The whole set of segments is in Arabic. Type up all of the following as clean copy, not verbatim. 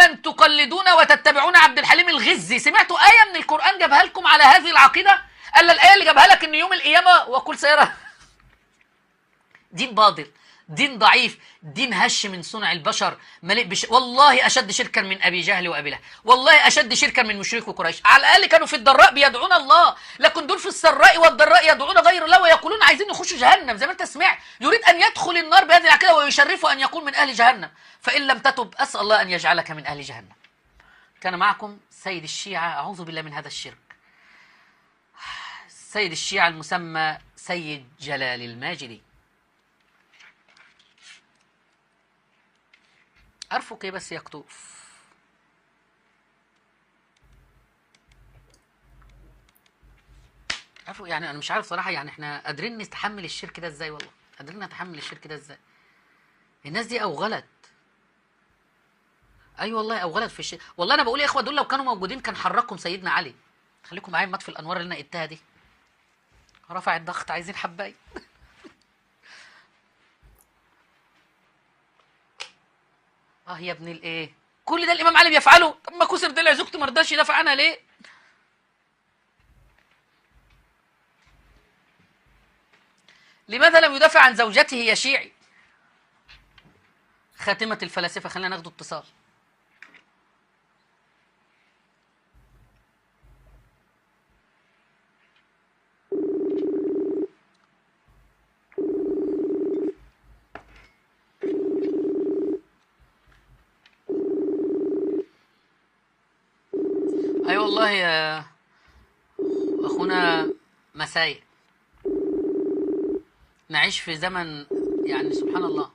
أفلا تقلدون وتتبعون عبد الحليم الغزي؟ سمعتوا آية من القرآن جابها لكم على هذه العقيدة؟ قال الآية اللي جابها لك إن يوم القيامة وكل سيرة. دين باطل، دين ضعيف، دين هش من صنع البشر، مليء والله أشد شركا من أبي جهل وأبي لهب، والله أشد شركا من مشركي قريش. على الأقل كانوا في الضراء بيدعون الله، لكن دول في السراء والضراء يدعون غير الله ويقولون عايزين يخشوا جهنم. زي ما أنت سمعت، يريد أن يدخل النار بهذه العقيدة ويشرف أن يكون من أهل جهنم، فإن لم تتب أسأل الله أن يجعلك من أهل جهنم. كان معكم سيد الشيعة، أعوذ بالله من هذا الشرك، سيد الشيعة المسمى سيد جلال الماجدي. عارفوا كيف بس يكتوف. عارفوا يعني انا مش عارف صراحه، يعني احنا قادرين نتحمل الشرك ده ازاي؟ والله قادرين نتحمل الشرك ده ازاي؟ الناس دي اوغلت. ايوه والله اوغلت في الشرك. والله انا بقول يا اخوه، دول لو كانوا موجودين كان حركهم سيدنا علي. خليكم معايا مطفي الانوار اللي انا قلتها دي. رفع الضغط، عايزين حبايه. يا ابن الايه، كل ده الامام علي بيفعله؟ طب ما كسر ضلع زوجته ما رضاش يدافع عنها ليه؟ لماذا لم يدافع عن زوجته يا شيعي؟ خاتمة الفلاسفة، خلينا ناخد اتصال. اي والله يا اخونا مسايق، نعيش في زمن يعني سبحان الله.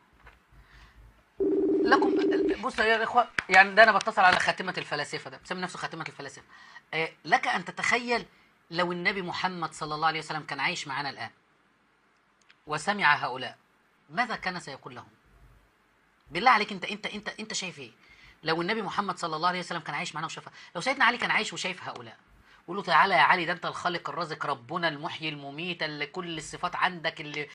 لكم بص يا اخوه، يعني ده انا بتصل على خاتمه الفلاسفه، ده مسمي نفسه خاتمه الفلاسفه. لك ان تتخيل لو النبي محمد صلى الله عليه وسلم كان عايش معنا الان وسمع هؤلاء، ماذا كان سيقول لهم؟ بالله عليك، انت شايف ايه؟ لو النبي محمد صلى الله عليه وسلم كان عايش معنا وشافها، لو سيدنا علي كان عايش وشايف هؤلاء، قول له تعالى يا علي، ده انت الخالق الرازق ربنا المحيي المميت اللي كل الصفات عندك، اللي